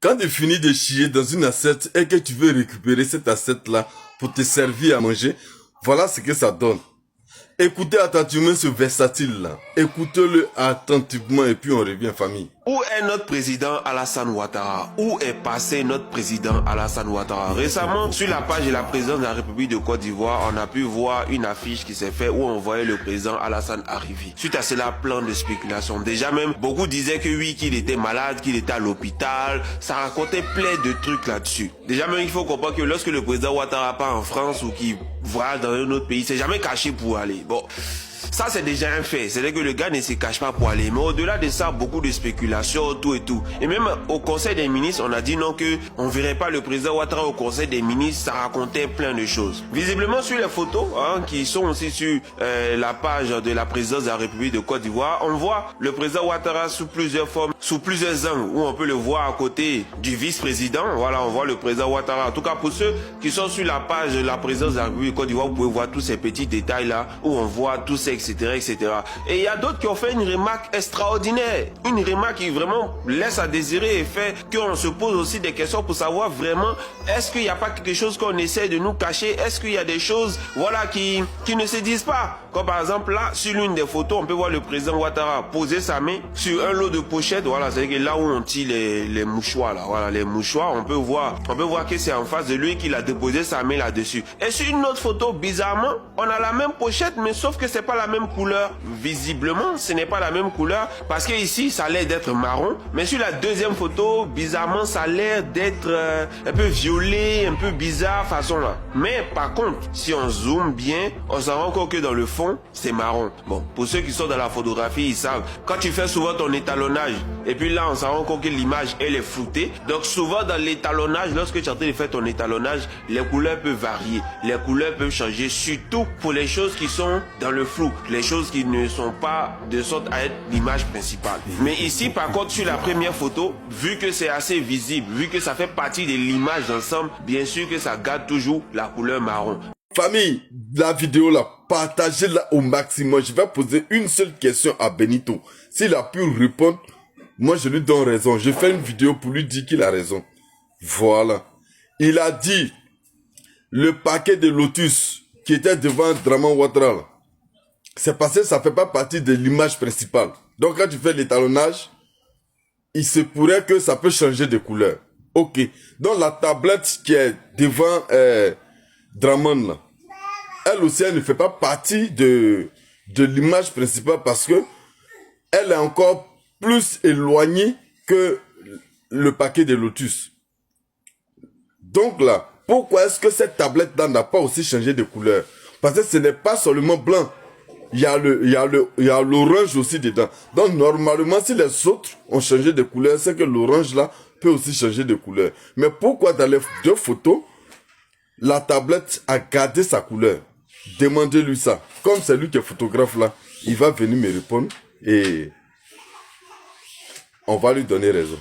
Quand tu finis de chier dans une assiette et que tu veux récupérer cette assiette-là pour te servir à manger, voilà ce que ça donne. Écoutez attentivement ce versatile-là. Écoutez-le attentivement et puis on revient famille. Où est notre président Alassane Ouattara? Où est passé notre président Alassane Ouattara? Récemment, sur la page de la présidence de la République de Côte d'Ivoire, on a pu voir une affiche qui s'est faite où on voyait le président Alassane arriver. Suite à cela, plein de spéculations. Déjà même, beaucoup disaient que oui, qu'il était malade, qu'il était à l'hôpital. Ça racontait plein de trucs là-dessus. Déjà même, il faut comprendre que lorsque le président Ouattara part en France ou qu'il voyage dans un autre pays, c'est jamais caché pour aller. Bon. Ça, c'est déjà un fait. C'est-à-dire que le gars ne se cache pas pour aller. Mais au-delà de ça, beaucoup de spéculations, tout et tout. Et même au Conseil des ministres, on a dit non que on verrait pas le président Ouattara au Conseil des ministres. Ça racontait plein de choses. Visiblement, sur les photos, qui sont aussi sur la page de la présidence de la République de Côte d'Ivoire, on voit le président Ouattara sous plusieurs formes, sous plusieurs angles, où on peut le voir à côté du vice-président. Voilà, on voit le président Ouattara. En tout cas, pour ceux qui sont sur la page de la présidence de la République de Côte d'Ivoire, vous pouvez voir tous ces petits détails-là, où on voit tous ces etc. Et il y a d'autres qui ont fait une remarque extraordinaire. Une remarque qui vraiment laisse à désirer et fait qu'on se pose aussi des questions pour savoir vraiment est-ce qu'il n'y a pas quelque chose qu'on essaie de nous cacher? Est-ce qu'il y a des choses voilà, qui ne se disent pas? Comme par exemple là, sur l'une des photos, on peut voir le président Ouattara poser sa main sur un lot de pochettes. Voilà, c'est là où on tire les mouchoirs. Là. Voilà, les mouchoirs, on peut voir que c'est en face de lui qu'il a déposé sa main là-dessus. Et sur une autre photo, bizarrement, on a la même pochette, mais sauf que c'est pas la même couleur. Visiblement, ce n'est pas la même couleur parce que ici, ça a l'air d'être marron. Mais sur la deuxième photo, bizarrement, ça a l'air d'être un peu violet, un peu bizarre façon là. Mais par contre, si on zoome bien, on s'en rend compte que dans le fond, c'est marron. Bon, pour ceux qui sont dans la photographie, ils savent. Quand tu fais souvent ton étalonnage, et puis là, on s'en rend compte que l'image, elle est floutée. Donc souvent dans l'étalonnage, lorsque tu es en train de faire ton étalonnage, les couleurs peuvent varier. Les couleurs peuvent changer, surtout pour les choses qui sont dans le flou. Les choses qui ne sont pas de sorte à être l'image principale. Mais ici, par contre, sur la première photo, vu que c'est assez visible, vu que ça fait partie de l'image d'ensemble, bien sûr que ça garde toujours la couleur marron. Famille, la vidéo là, partagez-la au maximum. Je vais poser une seule question à Benito. S'il a pu répondre, moi je lui donne raison. Je fais une vidéo pour lui dire qu'il a raison. Voilà. Il a dit, le paquet de Lotus qui était devant Draman Ouattara, c'est parce que ça fait pas partie de l'image principale. Donc quand tu fais l'étalonnage, il se pourrait que ça peut changer de couleur. Ok. Donc la tablette qui est devant Draman là, elle aussi elle ne fait pas partie de l'image principale parce que elle est encore plus éloignée que le paquet de Lotus. Donc là, pourquoi est-ce que cette tablette là n'a pas aussi changé de couleur? Parce que ce n'est pas seulement blanc. Il y a l'orange aussi dedans. Donc normalement, si les autres ont changé de couleur, c'est que l'orange là peut aussi changer de couleur. Mais pourquoi dans les deux photos, la tablette a gardé sa couleur? Demandez-lui ça. Comme c'est lui qui est photographe là, il va venir me répondre et on va lui donner raison.